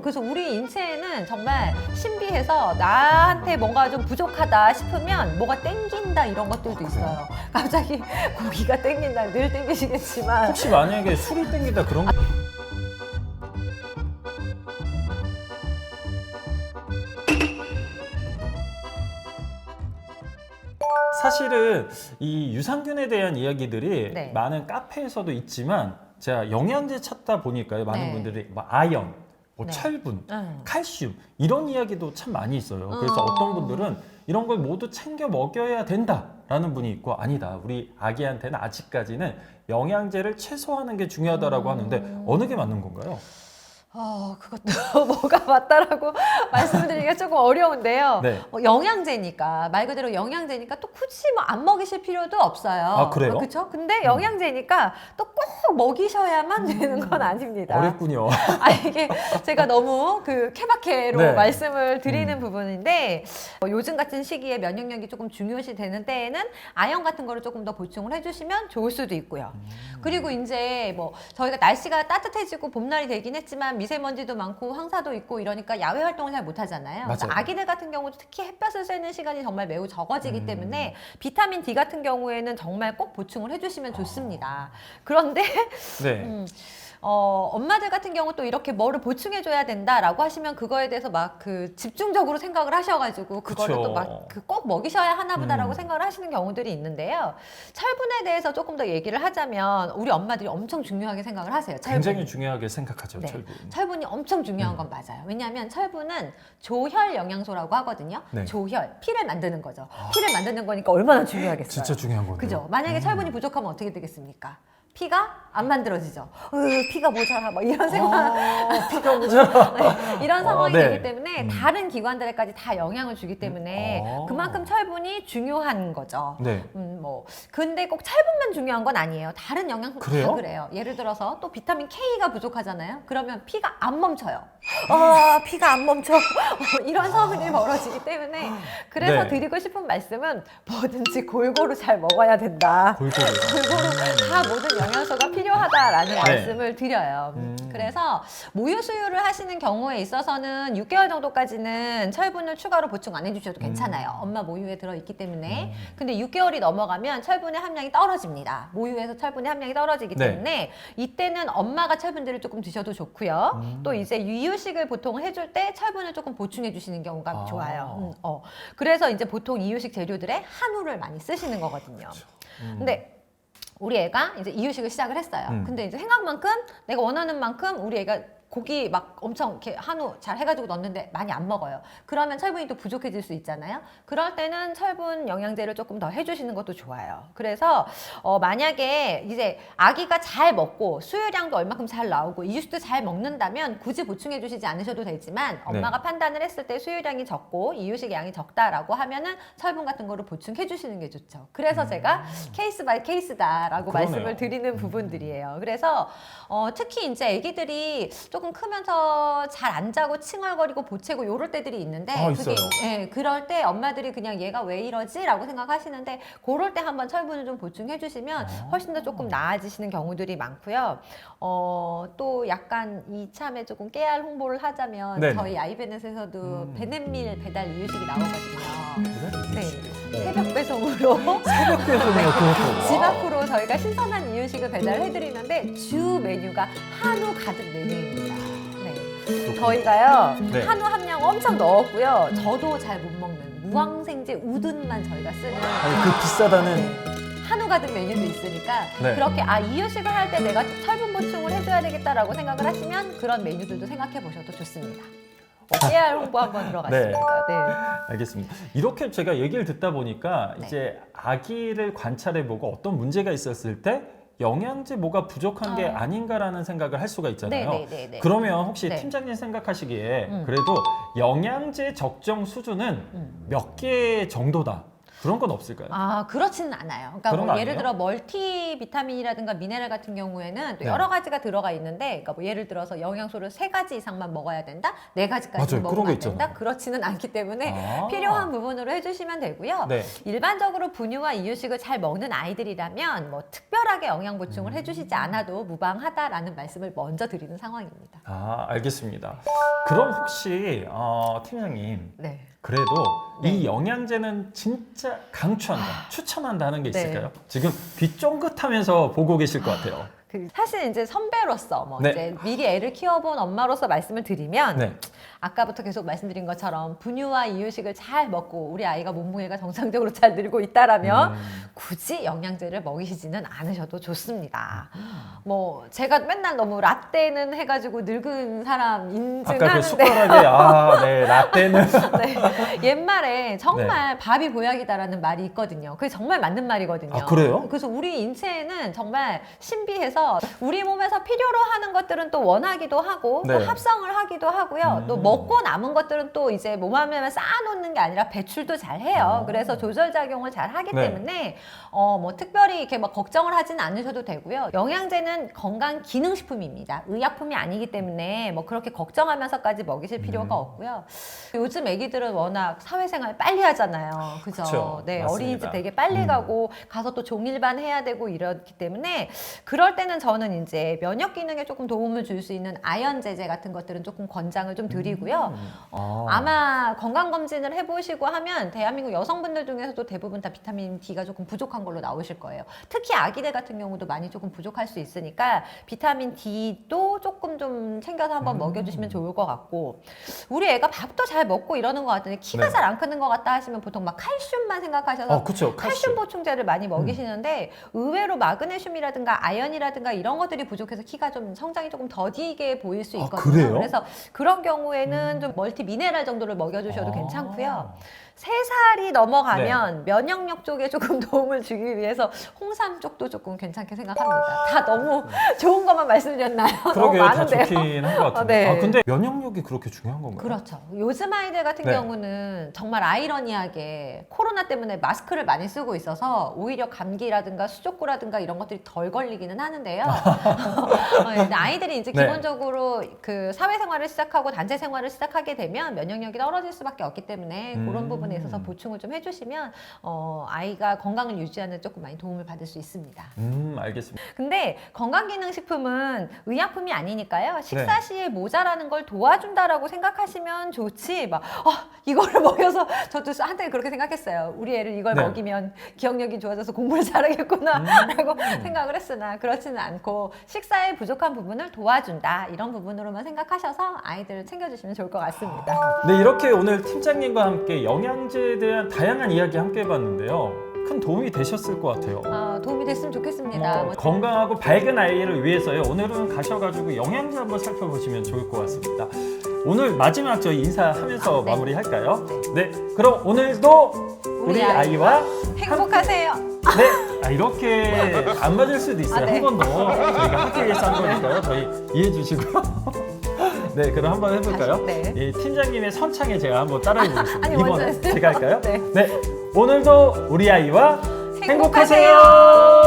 그래서 우리 인체에는 정말 신비해서 나한테 뭔가 좀 부족하다 싶으면 뭐가 땡긴다 이런 것들도 있어요. 갑자기 고기가 땡긴다, 늘 땡기시겠지만 혹시 만약에 술이 땡긴다 그런 거 사실은 이 유산균에 대한 이야기들이 네. 많은 카페에서도 있지만 제가 영양제 찾다 보니까요. 많은 네. 분들이 뭐 아연, 뭐 네. 철분, 칼슘 이런 이야기도 참 많이 있어요. 그래서 어떤 분들은 이런 걸 모두 챙겨 먹여야 된다라는 분이 있고 아니다. 우리 아기한테는 아직까지는 영양제를 최소화하는 게 중요하다라고 하는데 어느 게 맞는 건가요? 그것도 뭐가 맞다라고 말씀드리기가 조금 어려운데요. 네. 영양제니까 말 그대로 영양제니까 또 굳이 뭐 안 먹이실 필요도 없어요. 아, 그래요? 그렇죠? 근데 영양제니까 또 꼭 먹이셔야만 되는 건 아닙니다. 어렵군요. 이게 제가 너무 그 케바케로 네. 말씀을 드리는 부분인데 요즘 같은 시기에 면역력이 조금 중요시 되는 때에는 아연 같은 거를 조금 더 보충을 해주시면 좋을 수도 있고요. 그리고 이제 뭐 저희가 날씨가 따뜻해지고 봄날이 되긴 했지만 미세먼지도 많고 황사도 있고 이러니까 야외 활동을 잘 못하잖아요. 그래서 맞아요. 아기들 같은 경우도 특히 햇볕을 쐬는 시간이 정말 매우 적어지기 때문에 비타민 D 같은 경우에는 정말 꼭 보충을 해주시면 좋습니다. 그런데 네. 엄마들 같은 경우 또 이렇게 뭐를 보충해줘야 된다라고 하시면 그거에 대해서 막 그 집중적으로 생각을 하셔가지고 그거를 그쵸. 또 막 그 꼭 먹이셔야 하나 보다라고 생각을 하시는 경우들이 있는데요. 철분에 대해서 조금 더 얘기를 하자면 우리 엄마들이 엄청 중요하게 생각을 하세요. 철분. 굉장히 중요하게 생각하죠. 네. 철분. 철분이 엄청 중요한 건 맞아요. 왜냐하면 철분은 조혈 영양소라고 하거든요. 네. 조혈, 피를 만드는 거죠. 피를 만드는 거니까 얼마나 중요하겠어요. 진짜 중요한 거네요. 그죠? 만약에 철분이 부족하면 어떻게 되겠습니까? 피가 안 만들어지죠. 피가 모자라 막 이런 생각. 피가 모자라. 네, 이런 상황이 네. 되기 때문에 다른 기관들에까지 다 영향을 주기 때문에 그만큼 철분이 중요한 거죠. 네. 근데 꼭 철분만 중요한 건 아니에요. 다른 영양소 다 그래요? 그래요. 예를 들어서 또 비타민 K가 부족하잖아요. 그러면 피가 안 멈춰요. 피가 안 멈춰. 이런 상황이 벌어지기 때문에 그래서 네. 드리고 싶은 말씀은 뭐든지 골고루 잘 먹어야 된다. 골고루. 골고루 다 모든 영양소가 필요하다라는 네. 말씀을 드려요. 그래서 모유 수유를 하시는 경우에 있어서는 6개월 정도까지는 철분을 추가로 보충 안 해주셔도 괜찮아요. 엄마 모유에 들어있기 때문에. 근데 6개월이 넘어가면 철분의 함량이 떨어집니다. 모유에서 철분의 함량이 떨어지기 네. 때문에 이때는 엄마가 철분들을 조금 드셔도 좋고요. 또 이제 이유식을 보통 해줄 때 철분을 조금 보충해 주시는 경우가 좋아요. 그래서 이제 보통 이유식 재료들에 한우를 많이 쓰시는 거거든요. 근데 우리 애가 이제 이유식을 시작을 했어요. 근데 이제 생각만큼 내가 원하는 만큼 우리 애가 고기 막 엄청 이렇게 한우 잘 해가지고 넣었는데 많이 안 먹어요. 그러면 철분이 또 부족해질 수 있잖아요. 그럴 때는 철분 영양제를 조금 더 해주시는 것도 좋아요. 그래서 만약에 이제 아기가 잘 먹고 수유량도 얼마큼 잘 나오고 이유식도 잘 먹는다면 굳이 보충해 주시지 않으셔도 되지만 엄마가 판단을 했을 때 수유량이 적고 이유식의 양이 적다라고 하면은 철분 같은 거를 보충해 주시는 게 좋죠. 그래서 제가 케이스 바이 케이스다라고 그러네요. 말씀을 드리는 부분들이에요. 그래서 특히 이제 아기들이 조금 크면서 잘 안 자고 칭얼거리고 보채고 이럴 때들이 있는데 있어요. 예, 그럴 때 엄마들이 그냥 얘가 왜 이러지? 라고 생각하시는데 그럴 때 한번 철분을 좀 보충해 주시면 훨씬 더 조금 나아지시는 경우들이 많고요. 또 약간 이참에 조금 깨알 홍보를 하자면 네네. 저희 아이베넷에서도 베넷밀 배달 이유식이 나오거든요. 네. 새벽 배송으로 새벽 배송이요, 그것도. 집 앞으로 저희가 신선한 이유식을 배달해드리는데 주 메뉴가 한우 가득 메뉴입니다. 네. 저희가요 네. 한우 함량 엄청 넣었고요. 저도 잘 못 먹는 무항생제 우둔만 저희가 쓰는 아니, 그 비싸다는. 한우 가득 메뉴도 있으니까 네. 그렇게 이유식을 할 때 내가 철분 보충을 해줘야 되겠다라고 생각을 하시면 그런 메뉴들도 생각해 보셔도 좋습니다. 깨알 홍보 한번 들어가겠습니다. 네. 알겠습니다. 이렇게 제가 얘기를 듣다 보니까 네. 이제 아기를 관찰해보고 어떤 문제가 있었을 때 영양제 뭐가 부족한 게 아닌가라는 생각을 할 수가 있잖아요. 네. 그러면 혹시 네. 팀장님 생각하시기에 그래도 영양제 적정 수준은 몇 개 정도다? 그런 건 없을까요? 아, 그렇지는 않아요. 그러니까 그런 뭐 거 예를 아니에요? 들어 멀티 비타민이라든가 미네랄 같은 경우에는 또 네. 여러 가지가 들어가 있는데, 그러니까 뭐 예를 들어서 영양소를 3가지 이상만 먹어야 된다, 4가지까지 맞아요. 그런 먹으면 거 안 된다. 있잖아요. 그렇지는 않기 때문에 아. 필요한 부분으로 해주시면 되고요. 네. 일반적으로 분유와 이유식을 잘 먹는 아이들이라면 뭐 특별하게 영양 보충을 해주시지 않아도 무방하다라는 말씀을 먼저 드리는 상황입니다. 아, 알겠습니다. 그럼 혹시 팀장님 네. 그래도 네. 이 영양제는 진짜 강추한다, 추천한다 하는 게 네. 있을까요? 지금 귀 쫑긋하면서 보고 계실 것 같아요. 사실 이제 선배로서 뭐 네. 이제 미리 애를 키워본 엄마로서 말씀을 드리면 네. 아까부터 계속 말씀드린 것처럼 분유와 이유식을 잘 먹고 우리 아이가 몸무게가 정상적으로 잘 늘고 있다라면 굳이 영양제를 먹이시지는 않으셔도 좋습니다. 뭐 제가 맨날 너무 라떼는 해가지고 늙은 사람 아까 그 인증하는데 숟가락에 네, 라떼는 네, 옛말에 정말 밥이 보약이다라는 말이 있거든요. 그게 정말 맞는 말이거든요. 아, 그래요? 그래서 우리 인체는 정말 신비해서 우리 몸에서 필요로 하는 것들은 또 원하기도 하고 네. 또 합성을 하기도 하고요. 또 먹고 남은 것들은 또 이제 몸 안에 쌓아놓는 게 아니라 배출도 잘 해요. 그래서 조절작용을 잘 하기 네. 때문에 뭐 특별히 이렇게 막 걱정을 하진 않으셔도 되고요. 영양제는 건강 기능식품입니다. 의약품이 아니기 때문에 뭐 그렇게 걱정하면서까지 먹이실 필요가 없고요. 요즘 애기들은 워낙 사회생활 빨리 하잖아요. 그죠? 그쵸, 네, 맞습니다. 어린이집 되게 빨리 가고 가서 또 종일반 해야 되고 이렇기 때문에 그럴 때는 저는 이제 면역 기능에 조금 도움을 줄 수 있는 아연 제제 같은 것들은 조금 권장을 좀 드리고요. 아마 건강검진을 해보시고 하면 대한민국 여성분들 중에서도 대부분 다 비타민 D가 조금 부족한 걸로 나오실 거예요. 특히 아기들 같은 경우도 많이 조금 부족할 수 있으니까 비타민 D도 조금 좀 챙겨서 한번 먹여주시면 좋을 것 같고, 우리 애가 밥도 잘 먹고 이러는 것 같은데 키가 네. 잘 안 크는 것 같다 하시면 보통 막 칼슘만 생각하셔서 그쵸. 칼슘 보충제를 많이 먹이시는데 의외로 마그네슘이라든가 아연이라든가 이런 것들이 부족해서 키가 좀 성장이 조금 더디게 보일 수 아, 있거든요. 그래요? 그래서 그런 경우에는 좀 멀티 미네랄 정도를 먹여주셔도 아. 괜찮고요. 3살이 넘어가면 면역력 쪽에 조금 도움을 주기 위해서 홍삼 쪽도 조금 괜찮게 생각합니다. 다 너무 좋은 것만 말씀드렸나요? 너무 그러게요. 다 많은데요. 좋긴 한 것 같은데. 네. 근데 면역력이 그렇게 중요한 건가요? 그렇죠. 요즘 아이들 같은 네. 경우는 정말 아이러니하게 코로나 때문에 마스크를 많이 쓰고 있어서 오히려 감기라든가 수족구라든가 이런 것들이 덜 걸리기는 하는데요. 근데 아이들이 이제 네. 기본적으로 그 사회생활을 시작하고 단체 생활을 시작하게 되면 면역력이 떨어질 수밖에 없기 때문에 그런 부분에 있어서 보충을 좀 해주시면 아이가 건강을 유지하는 데 조금 많이 도움을 받을 수 있습니다. 알겠습니다. 근데 건강기능식품은 의약품이 아니니까요. 식사 네. 시에 모자라는 걸 도와준다라고 생각하시면 좋지. 막 이거를 먹여서 저도 한때 그렇게 생각했어요. 우리 애를 이걸 네. 먹이면 기억력이 좋아져서 공부를 잘하겠구나라고 생각을 했으나 그렇지는 않고 식사에 부족한 부분을 도와준다 이런 부분으로만 생각하셔서 아이들을 챙겨주시면 좋을 것 같습니다. 네, 이렇게 오늘 팀장님과 함께 영양제에 대한 다양한 이야기 함께 해봤는데요. 큰 도움이 되셨을 것 같아요. 도움이 됐으면 좋겠습니다. 건강하고 밝은 아이를 위해서요. 오늘은 가셔가지고 영양제 한번 살펴보시면 좋을 것 같습니다. 오늘 마지막 저희 인사하면서 네. 마무리할까요? 네, 그럼 오늘도 우리 아이와 행복하세요. 네, 이렇게 안 맞을 수도 있어요. 네. 한 번 더 저희가 하기 위해서 한 거니까요. 저희 이해해 주시고요. 네, 그럼 한번 해볼까요? 네. 이 팀장님의 선창에 제가 한번 따라해 보겠습니다. 아니, 이번에 먼저 제가 할까요? 네. 네, 오늘도 우리 아이와 행복하세요. 행복하세요.